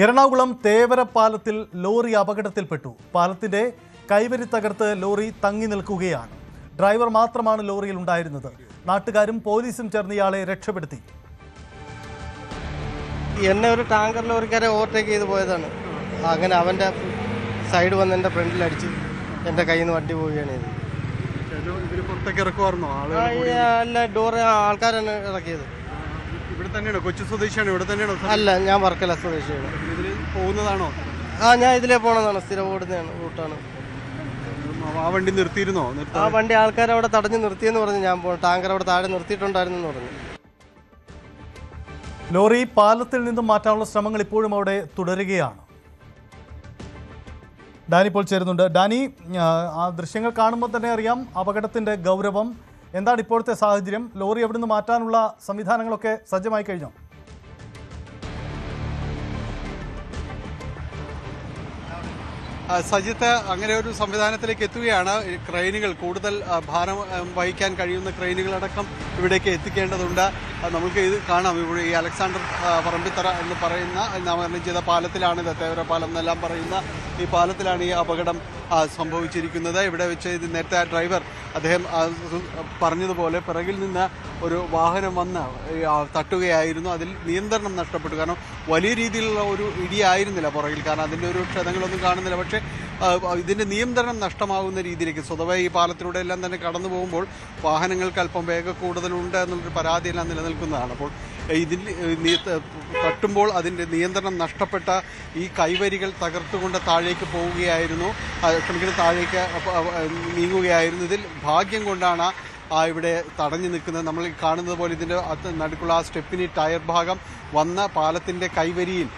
എറണാകുളം തേവര പാലത്തിൽ ലോറി അപകടത്തിൽപ്പെട്ടു. പാലത്തിന്റെ കൈവരി തകർത്ത് ലോറി തങ്ങി നിൽക്കുകയാണ്. ഡ്രൈവർ മാത്രമാണ് ലോറിയിൽ ഉണ്ടായിരുന്നത്. നാട്ടുകാരും പോലീസും ചേർന്ന് ഇയാളെ രക്ഷപ്പെടുത്തി. എന്നെ ഒരു ടാങ്കർ ലോറിക്കാരെ ഓവർടേക്ക് ചെയ്ത് പോയതാണ്. അങ്ങനെ അവൻ്റെ സൈഡ് വന്ന് എൻ്റെ ഫ്രണ്ടിൽ അടിച്ച് എൻ്റെ കയ്യിൽ നിന്ന് വണ്ടി പോവുകയാണ് ചെയ്തത്. അല്ല, ഡോറ് ആൾക്കാരാണ് ഇറക്കിയത്. ഇവിടെ തന്നെയാണോ? കൊച്ചി സ്വദേശിയാണ്? ഇവിടെ തന്നെയാണോ? അല്ല, ഞാൻ വർക്കല സ്വദേശിയാണ്. ഇതിൽ പോകുന്നതാണോ? ഞാൻ ഇതിലേ പോണതാണ്, സ്ഥിരം ഓടുന്നതാണ് റൂട്ടാണ്. ആ വണ്ടി നിർത്തിയിരുന്നോ? ആ വണ്ടി ആൾക്കാർ അവിടെ തടഞ്ഞു നിർത്തിയെന്ന് പറഞ്ഞു. ഞാൻ ടാങ്കർ അവിടെ താഴെ നിർത്തിയിട്ടുണ്ടായിരുന്നു പറഞ്ഞു. ലോറി പാലത്തിൽ നിന്നും മാറ്റാനുള്ള ശ്രമങ്ങൾ ഇപ്പോഴും അവിടെ തുടരുകയാണ്. ഡാനി ഇപ്പോൾ ചേരുന്നുണ്ട്. ഡാനി, ആ ദൃശ്യങ്ങൾ കാണുമ്പോൾ തന്നെ അറിയാം അപകടത്തിന്റെ ഗൗരവം. എന്താണ് ഇപ്പോഴത്തെ സാഹചര്യം? ലോറി എവിടെ നിന്ന് മാറ്റാനുള്ള സംവിധാനങ്ങളൊക്കെ സജ്ജമായി കഴിഞ്ഞോ? സജിത്ത്, അങ്ങനെ ഒരു സംവിധാനത്തിലേക്ക് എത്തുകയാണ്. ക്രെയിനുകൾ, കൂടുതൽ ഭാരം വഹിക്കാൻ കഴിയുന്ന ക്രെയിനുകളടക്കം ഇവിടേക്ക് എത്തിക്കേണ്ടതുണ്ട്. നമുക്ക് ഇത് കാണാം. ഇവിടെ ഈ അലക്സാണ്ടർ പറമ്പിത്തറ എന്ന് പറയുന്ന നാമകരണം ചെയ്ത പാലത്തിലാണിത്. തേവര പാലം എന്നെല്ലാം പറയുന്ന ഈ പാലത്തിലാണ് ഈ അപകടം സംഭവിച്ചിരിക്കുന്നത്. ഇവിടെ വെച്ച് ഇത് നേരത്തെ ആ ഡ്രൈവർ അദ്ദേഹം പറഞ്ഞതുപോലെ പിറകിൽ നിന്ന് ഒരു വാഹനം വന്ന് തട്ടുകയായിരുന്നു. അതിൽ നിയന്ത്രണം നഷ്ടപ്പെട്ടു. കാരണം വലിയ രീതിയിലുള്ള ഒരു ഇടിയായിരുന്നില്ല പുറകിൽ, കാരണം അതിൻ്റെ ഒരു ക്ഷതങ്ങളൊന്നും കാണുന്നില്ല. പക്ഷേ ഇതിൻ്റെ നിയന്ത്രണം നഷ്ടമാകുന്ന രീതിയിലേക്ക് സ്വതവേ ഈ പാലത്തിലൂടെ എല്ലാം തന്നെ കടന്നു പോകുമ്പോൾ വാഹനങ്ങൾക്ക് അല്പം വേഗ കൂടുതലുണ്ട് എന്നുള്ളൊരു പരാതിയെല്ലാം നിലനിൽക്കുന്നതാണ്. അപ്പോൾ ഇതിൽ തട്ടുമ്പോൾ അതിൻ്റെ നിയന്ത്രണം നഷ്ടപ്പെട്ട ഈ കൈവരികൾ തകർത്തുകൊണ്ട് താഴേക്ക് പോവുകയായിരുന്നു, താഴേക്ക് നീങ്ങുകയായിരുന്നു. ഇതിൽ ഭാഗ്യം കൊണ്ടാണ് ഇവിടെ തടഞ്ഞു നിൽക്കുന്നത്. നമ്മൾ കാണുന്നത് പോലെ ഇതിൻ്റെ നടുക്കുള്ള ആ സ്റ്റെപ്പിനി ടയർ ഭാഗം വന്ന പാലത്തിൻ്റെ കൈവരിയിൽ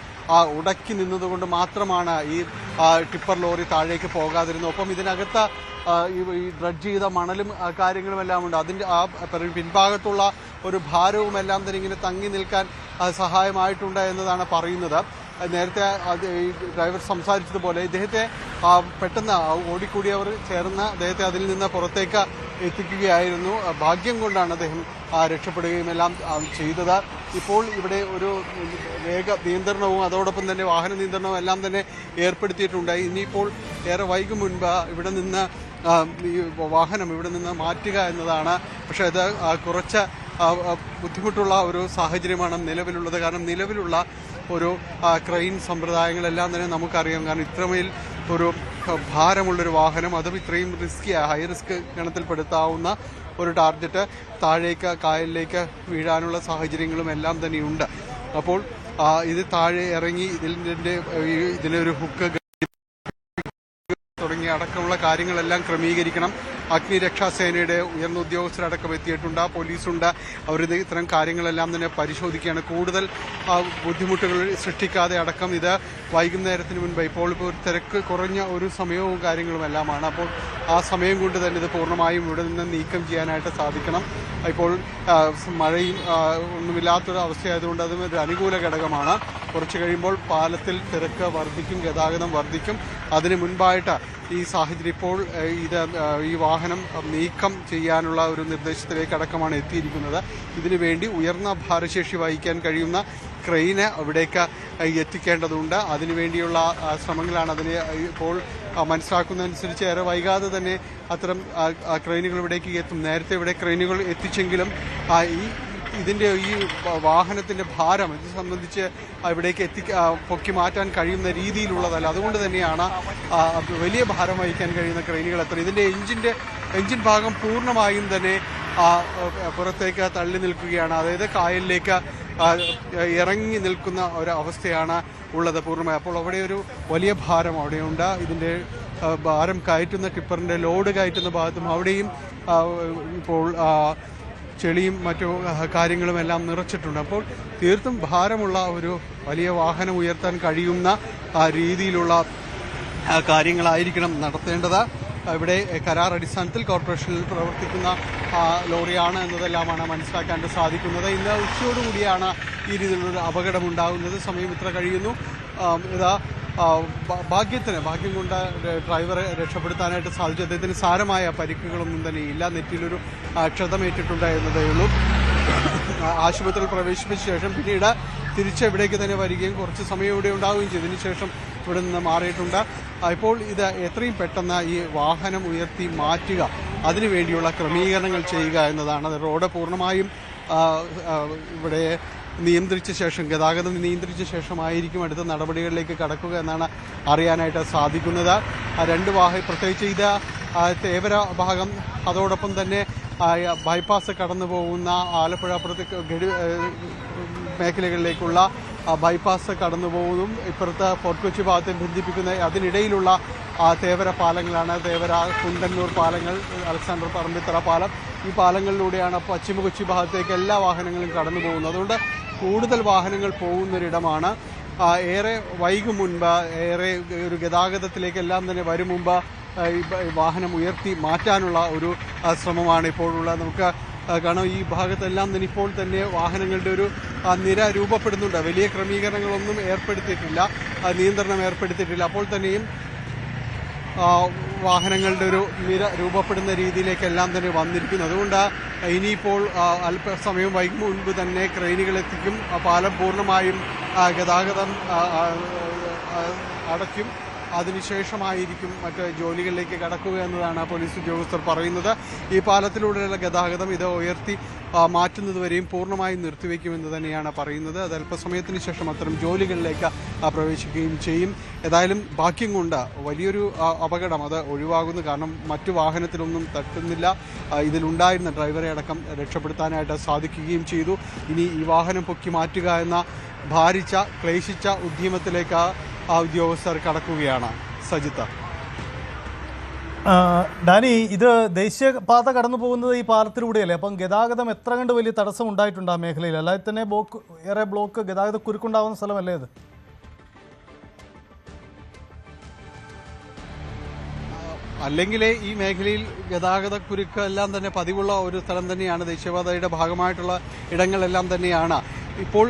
ഉടക്കി നിന്നതുകൊണ്ട് മാത്രമാണ് ഈ ടിപ്പർ ലോറി താഴേക്ക് പോകാതിരുന്നത്. ഒപ്പം ഇതിനകത്ത് ഈ ഡ്രഡ്ജ് ചെയ്ത മണലും കാര്യങ്ങളും എല്ലാം ഉണ്ട്. അതിൻ്റെ ആ പിൻഭാഗത്തുള്ള ഒരു ഭാരവുമെല്ലാം തന്നെ ഇങ്ങനെ തങ്ങി നിൽക്കാൻ സഹായമായിട്ടുണ്ട് എന്നതാണ് പറയുന്നത്. നേരത്തെ ഈ ഡ്രൈവർ സംസാരിച്ചതുപോലെ ഇദ്ദേഹത്തെ പെട്ടെന്ന് ഓടിക്കൂടിയവർ ചേർന്ന് അദ്ദേഹത്തെ അതിൽ നിന്ന് പുറത്തേക്ക് എത്തിക്കുകയായിരുന്നു. ഭാഗ്യം കൊണ്ടാണ് അദ്ദേഹം രക്ഷപ്പെടുകയും എല്ലാം ചെയ്തത്. ഇപ്പോൾ ഇവിടെ ഒരു വേഗ നിയന്ത്രണവും അതോടൊപ്പം തന്നെ വാഹന നിയന്ത്രണവും എല്ലാം തന്നെ ഏർപ്പെടുത്തിയിട്ടുണ്ട്. ഇനിയിപ്പോൾ ഏറെ വൈകും മുൻപ് ഇവിടെ നിന്ന് ഈ വാഹനം ഇവിടെ നിന്ന് മാറ്റുക എന്നതാണ്. പക്ഷേ അത് കുറച്ച് ബുദ്ധിമുട്ടുള്ള ഒരു സാഹചര്യമാണ് നിലവിലുള്ളത്. കാരണം നിലവിലുള്ള ഒരു ക്രെയിൻ സമ്പ്രദായങ്ങളെല്ലാം തന്നെ നമുക്കറിയാം. കാരണം ഇത്രമേൽ ഒരു ഭാരമുള്ളൊരു വാഹനം, അതും ഇത്രയും ഹൈ റിസ്ക് ഗണത്തിൽപ്പെടുത്താവുന്ന ഒരു ടാർഗറ്റ് താഴേക്ക് കായലിലേക്ക് വീഴാനുള്ള സാഹചര്യങ്ങളും എല്ലാം തന്നെയുണ്ട്. അപ്പോൾ ഇത് താഴെ ഇറങ്ങി ഇതിനൊരു ഹുക്ക് തുടങ്ങിയ അടക്കമുള്ള കാര്യങ്ങളെല്ലാം ക്രമീകരിക്കണം. അഗ്നിരക്ഷാസേനയുടെ ഉയർന്ന ഉദ്യോഗസ്ഥരടക്കം എത്തിയിട്ടുണ്ട്, പോലീസുണ്ട്. അവരിത് ഇത്തരം കാര്യങ്ങളെല്ലാം തന്നെ പരിശോധിക്കുകയാണ്. കൂടുതൽ ബുദ്ധിമുട്ടുകൾ സൃഷ്ടിക്കാതെ അടക്കം ഇത് വൈകുന്നേരത്തിന് മുൻപ് ഇപ്പോൾ ഒരു തിരക്ക് കുറഞ്ഞ ഒരു സമയവും കാര്യങ്ങളും എല്ലാമാണ്. അപ്പോൾ ആ സമയം കൊണ്ട് തന്നെ ഇത് പൂർണ്ണമായും ഇവിടെ നിന്ന് നീക്കം ചെയ്യാനായിട്ട് സാധിക്കണം. ഇപ്പോൾ മഴയും ഒന്നുമില്ലാത്തൊരു അവസ്ഥയായതുകൊണ്ട് അതും ഒരു അനുകൂല ഘടകമാണ്. കുറച്ച് കഴിയുമ്പോൾ പാലത്തിൽ തിരക്ക് വർദ്ധിക്കും, ഗതാഗതം വർദ്ധിക്കും. അതിന് മുൻപായിട്ട് ഈ സാഹചര്യം ഇപ്പോൾ ഈ വാഹനം നീക്കം ചെയ്യാനുള്ള ഒരു നിർദ്ദേശത്തിലേക്ക് അടക്കമാണ് എത്തിയിരിക്കുന്നത്. ഇതിനു വേണ്ടി ഉയർന്ന ഭാരശേഷി വഹിക്കാൻ കഴിയുന്ന ക്രെയിന് അവിടേക്ക് എത്തിക്കേണ്ടതുണ്ട്. അതിനുവേണ്ടിയുള്ള ശ്രമങ്ങളാണ്. അതിന് ഇപ്പോൾ മനസ്സിലാക്കുന്നതനുസരിച്ച് ഏറെ വൈകാതെ തന്നെ അത്തരം ക്രെയിനുകൾ ഇവിടേക്ക് എത്തും. നേരത്തെ ഇവിടെ ക്രെയിനുകൾ എത്തിച്ചെങ്കിലും ഇതിൻ്റെ ഈ വാഹനത്തിൻ്റെ ഭാരം ഇത് സംബന്ധിച്ച് ഇവിടേക്ക് പൊക്കി മാറ്റാൻ കഴിയുന്ന രീതിയിലുള്ളതല്ല. അതുകൊണ്ട് തന്നെയാണ് വലിയ ഭാരം വഹിക്കാൻ കഴിയുന്ന ക്രെയിനുകൾ എത്ര. ഇതിൻ്റെ എഞ്ചിൻ ഭാഗം പൂർണ്ണമായും തന്നെ പുറത്തേക്ക് തള്ളി നിൽക്കുകയാണ്. അതായത് കായലിലേക്ക് ഇറങ്ങി നിൽക്കുന്ന ഒരവസ്ഥയാണ് ഉള്ളത് പൂർണ്ണമായി. അപ്പോൾ അവിടെ ഒരു വലിയ ഭാരം അവിടെയുണ്ട്. ഇതിൻ്റെ ഭാരം കയറ്റുന്ന ടിപ്പറിൻ്റെ ലോഡ് കയറ്റുന്ന ഭാഗത്തും അവിടെയും ഇപ്പോൾ ചെളിയും മറ്റു കാര്യങ്ങളും എല്ലാം നിറച്ചിട്ടുണ്ട്. അപ്പോൾ തീർത്തും ഭാരമുള്ള ഒരു വലിയ വാഹനം ഉയർത്താൻ കഴിയുന്ന രീതിയിലുള്ള കാര്യങ്ങളായിരിക്കണം നടത്തേണ്ടത്. ഇവിടെ കരാർ അടിസ്ഥാനത്തിൽ കോർപ്പറേഷനിൽ പ്രവർത്തിക്കുന്ന ലോറിയാണ് എന്നതെല്ലാമാണ് മനസ്സിലാക്കാൻ സാധിക്കുന്നത്. ഇന്ന് ഉച്ചയോടുകൂടിയാണ് ഈ രീതിയിലുള്ളൊരു അപകടം ഉണ്ടാകുന്നത്. സമയം ഇത്ര കഴിയുന്നു. ഭാഗ്യം കൊണ്ട് ഡ്രൈവറെ രക്ഷപ്പെടുത്താനായിട്ട് സാധിച്ചു. അദ്ദേഹത്തിന് സാരമായ പരിക്കുകളൊന്നും തന്നെ ഇല്ല. നെറ്റിയിലൊരു ക്ഷതമേറ്റിട്ടുണ്ട് എന്നതേ ഉള്ളൂ. ആശുപത്രിയിൽ പ്രവേശിപ്പിച്ച ശേഷം പിന്നീട് തിരിച്ച് ഇവിടേക്ക് തന്നെ വരികയും കുറച്ച് സമയം ഇവിടെ ഉണ്ടാവുകയും ചെയ്തതിനു ശേഷം ഇവിടെ നിന്ന് മാറിയിട്ടുണ്ട്. ഇപ്പോൾ ഇത് എത്രയും പെട്ടെന്ന് ഈ വാഹനം ഉയർത്തി മാറ്റുക, അതിനുവേണ്ടിയുള്ള ക്രമീകരണങ്ങൾ ചെയ്യുക എന്നതാണ്. റോഡ് പൂർണ്ണമായും ഇവിടെ നിയന്ത്രിച്ച ശേഷം, ഗതാഗതം നിയന്ത്രിച്ച ശേഷമായിരിക്കും അടുത്ത നടപടികളിലേക്ക് കടക്കുക എന്നാണ് അറിയാനായിട്ട് സാധിക്കുന്നത്. രണ്ട് പ്രത്യേകിച്ച് ഇത് തേവര ഭാഗം, അതോടൊപ്പം തന്നെ ബൈപ്പാസ് കടന്നു പോകുന്ന ആലപ്പുഴ മേഖലകളിലേക്കുള്ള ബൈപ്പാസ് കടന്നു പോകുന്നതും ഇപ്പുറത്ത് ഫോർട്ട് കൊച്ചി ഭാഗത്തെ ബന്ധിപ്പിക്കുന്ന അതിനിടയിലുള്ള തേവര പാലങ്ങളാണ്. തേവര കുണ്ടന്നൂർ പാലങ്ങൾ, അലക്സാണ്ടർ പറമ്പിത്തറ പാലം, ഈ പാലങ്ങളിലൂടെയാണ് പശ്ചിമ കൊച്ചി ഭാഗത്തേക്ക് എല്ലാ വാഹനങ്ങളും കടന്നു പോകുന്നത്. അതുകൊണ്ട് കൂടുതൽ വാഹനങ്ങൾ പോകുന്നൊരിടമാണ്. ഏറെ വൈകും മുൻപ്, ഏറെ ഒരു ഗതാഗതത്തിലേക്കെല്ലാം തന്നെ വരും മുമ്പ് വാഹനം ഉയർത്തി മാറ്റാനുള്ള ഒരു ശ്രമമാണ് ഇപ്പോഴുള്ളത്. നമുക്ക് കാണാം, ഈ ഭാഗത്തെല്ലാം തന്നെ ഇപ്പോൾ തന്നെ വാഹനങ്ങളുടെ ഒരു നിര രൂപപ്പെടുന്നുണ്ട്. വലിയ ക്രമീകരണങ്ങളൊന്നും ഏർപ്പെടുത്തിയിട്ടില്ല, നിയന്ത്രണം ഏർപ്പെടുത്തിയിട്ടില്ല. അപ്പോൾ തന്നെയും വാഹനങ്ങളുടെ ഒരു നിര രൂപപ്പെടുന്ന രീതിയിലേക്കെല്ലാം തന്നെ വന്നിരിക്കുന്നു. അതുകൊണ്ട് ഇനിയിപ്പോൾ അല്പസമയം വൈകും മുൻപ് തന്നെ ക്രെയിനുകൾ എത്തിക്കും. പാലം പൂർണ്ണമായും ഗതാഗതം അടയ്ക്കും. അതിനുശേഷമായിരിക്കും മറ്റ് ജോലികളിലേക്ക് കടക്കുക എന്നതാണ് പോലീസ് ഉദ്യോഗസ്ഥർ പറയുന്നത്. ഈ പാലത്തിലൂടെയുള്ള ഗതാഗതം ഇത് ഉയർത്തി മാറ്റുന്നതുവരെയും പൂർണ്ണമായും നിർത്തിവെക്കുമെന്ന് തന്നെയാണ് പറയുന്നത്. അത് അല്പസമയത്തിന് ശേഷം അത്തരം ജോലികളിലേക്ക് പ്രവേശിക്കുകയും ചെയ്യും. ഏതായാലും ഭാഗ്യം കൊണ്ട് വലിയൊരു അപകടം അത് ഒഴിവാകുന്നു. കാരണം മറ്റു വാഹനത്തിലൊന്നും തട്ടുന്നില്ല. ഇതിലുണ്ടായിരുന്ന ഡ്രൈവറെ അടക്കം രക്ഷപ്പെടുത്താനായിട്ട് സാധിക്കുകയും ചെയ്തു. ഇനി ഈ വാഹനം പൊക്കി മാറ്റുക എന്ന ക്ലേശിച്ച ഉദ്യമത്തിലേക്ക് ഉദ്യോഗസ്ഥർ കടക്കുകയാണ്. സജിത്ത, ഡാനി, ഇത് ദേശീയപാത കടന്നു പോകുന്നത് ഈ പാലത്തിലൂടെയല്ലേ? അപ്പം ഗതാഗതം എത്ര കണ്ട് വലിയ തടസ്സം ഉണ്ടായിട്ടുണ്ട് ആ മേഖലയിൽ? അല്ലാതെ തന്നെ ഏറെ ബ്ലോക്ക്, ഗതാഗത കുരുക്കുണ്ടാവുന്ന സ്ഥലമല്ലേ ഇത്? അല്ലെങ്കിലേ ഈ മേഖലയിൽ ഗതാഗത കുരുക്ക് എല്ലാം തന്നെ പതിവുള്ള ഒരു സ്ഥലം തന്നെയാണ്. ദേശീയപാതയുടെ ഭാഗമായിട്ടുള്ള ഇടങ്ങളെല്ലാം തന്നെയാണ്. ഇപ്പോൾ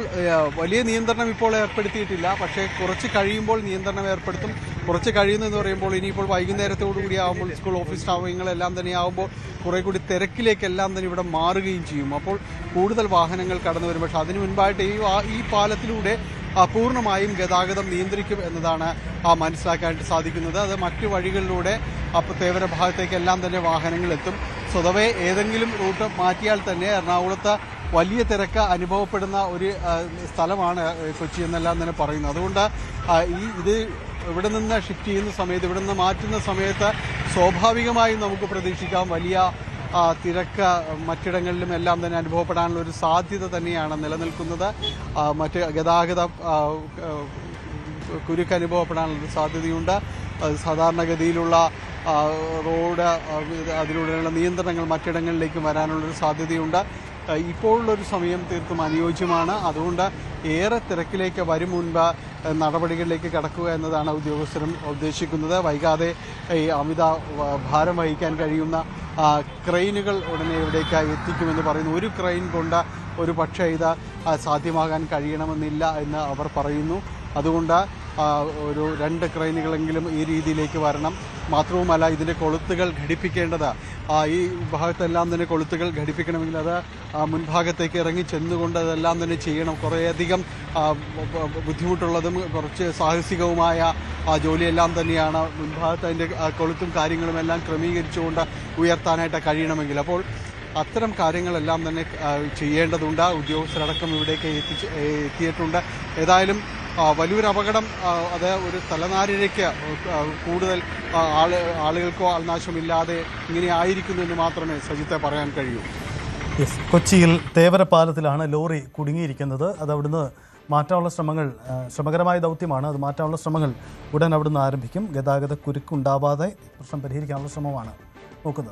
വലിയ നിയന്ത്രണം ഇപ്പോൾ ഏർപ്പെടുത്തിയിട്ടില്ല, പക്ഷേ കുറച്ച് കഴിയുമ്പോൾ നിയന്ത്രണം ഏർപ്പെടുത്തും. കുറച്ച് കഴിയുന്നതെന്ന് പറയുമ്പോൾ ഇനിയിപ്പോൾ വൈകുന്നേരത്തോടു കൂടി ആകുമ്പോൾ സ്കൂൾ ഓഫീസ് സ്റ്റാഫുകളെല്ലാം തന്നെ ആകുമ്പോൾ കുറേ കൂടി തിരക്കിലേക്കെല്ലാം തന്നെ ഇവിടെ മാറുകയും ചെയ്യും. അപ്പോൾ കൂടുതൽ വാഹനങ്ങൾ കടന്നു വരും. പക്ഷേ അതിനു മുൻപായിട്ട് ഈ പാലത്തിലൂടെ പൂർണ്ണമായും ഗതാഗതം നിയന്ത്രിക്കും എന്നതാണ് മനസ്സിലാക്കാൻ സാധിക്കുന്നത്. അത് മറ്റു വഴികളിലൂടെ തേവര ഭാഗത്തേക്കെല്ലാം തന്നെ വാഹനങ്ങൾ എത്തും. സ്വതവേ ഏതെങ്കിലും റൂട്ട് മാറ്റിയാൽ തന്നെ എറണാകുളത്ത് വലിയ തിരക്ക് അനുഭവപ്പെടുന്ന ഒരു സ്ഥലമാണ് കൊച്ചി എന്നെല്ലാം തന്നെ പറയുന്നത്. അതുകൊണ്ട് ഇത് ഇവിടെ നിന്ന് ഷിഫ്റ്റ് ചെയ്യുന്ന സമയത്ത്, ഇവിടെ നിന്ന് മാറ്റുന്ന സമയത്ത് സ്വാഭാവികമായും നമുക്ക് പ്രതീക്ഷിക്കാം വലിയ തിരക്ക് മറ്റിടങ്ങളിലും എല്ലാം തന്നെ അനുഭവപ്പെടാനുള്ള ഒരു സാധ്യത തന്നെയാണ് നിലനിൽക്കുന്നത്. മറ്റ് ഗതാഗത കുരുക്ക് അനുഭവപ്പെടാനുള്ള സാധ്യതയുണ്ട്. സാധാരണഗതിയിലുള്ള റോഡ്, അതിലൂടെയുള്ള നിയന്ത്രണങ്ങൾ മറ്റിടങ്ങളിലേക്ക് വരാനുള്ളൊരു സാധ്യതയുണ്ട്. ഇപ്പോഴുള്ളൊരു സമയം തീർത്തും അനുയോജ്യമാണ്. അതുകൊണ്ട് ഏറെ തിരക്കിലേക്ക് വരും മുൻപ് നടപടികളിലേക്ക് കടക്കുക എന്നതാണ് ഉദ്യോഗസ്ഥരും ഉദ്ദേശിക്കുന്നത്. വൈകാതെ ഈ അമിത ഭാരം വഹിക്കാൻ കഴിയുന്ന ക്രെയിനുകൾ ഉടനെ ഇവിടേക്ക് എത്തിക്കുമെന്ന് പറയുന്നു. ഒരു ക്രെയിൻ കൊണ്ട് ഒരു പക്ഷേ ഇത് സാധ്യമാകാൻ കഴിയണമെന്നില്ല എന്ന് അവർ പറയുന്നു. അതുകൊണ്ട് ഒരു 2 ക്രെയിനുകളെങ്കിലും ഈ രീതിയിലേക്ക് വരണം. മാത്രവുമല്ല, ഇതിൻ്റെ കൊളുത്തുകൾ ഘടിപ്പിക്കേണ്ടത്, ഈ ഭാഗത്തെല്ലാം തന്നെ കൊളുത്തുകൾ ഘടിപ്പിക്കണമെങ്കിൽ അത് മുൻഭാഗത്തേക്ക് ഇറങ്ങി ചെന്നുകൊണ്ട് അതെല്ലാം തന്നെ ചെയ്യണം. കുറേയധികം ബുദ്ധിമുട്ടുള്ളതും കുറച്ച് സാഹസികവുമായ ജോലിയെല്ലാം തന്നെയാണ്. മുൻഭാഗത്ത് അതിൻ്റെ കൊളുത്തും കാര്യങ്ങളും എല്ലാം ക്രമീകരിച്ചുകൊണ്ട് ഉയർത്താനായിട്ട് കഴിയണമെങ്കിൽ. അപ്പോൾ അത്തരം കാര്യങ്ങളെല്ലാം തന്നെ ചെയ്യേണ്ടതുണ്ട്. ഉദ്യോഗസ്ഥരടക്കം ഇവിടേക്ക് എത്തിയിട്ടുണ്ട്. ഏതായാലും വലിയൊരു അപകടം, അത് ഒരു തലനാരിഴയ്ക്ക് കൂടുതൽ ആളുകൾക്കോ ആൾനാശമില്ലാതെ ഇങ്ങനെ ആയിരിക്കുന്നു എന്ന് മാത്രമേ സജിത്തെ പറയാൻ കഴിയൂ. കൊച്ചിയിൽ തേവര പാലത്തിലാണ് ലോറി കുടുങ്ങിയിരിക്കുന്നത്. അത് അവിടുന്ന് മാറ്റാനുള്ള ശ്രമകരമായ ദൗത്യമാണ്. അത് മാറ്റാനുള്ള ശ്രമങ്ങൾ ഉടൻ അവിടുന്ന് ആരംഭിക്കും. ഗതാഗത കുരുക്കുണ്ടാവാതെ പ്രശ്നം പരിഹരിക്കാനുള്ള ശ്രമമാണ് നോക്കുന്നത്.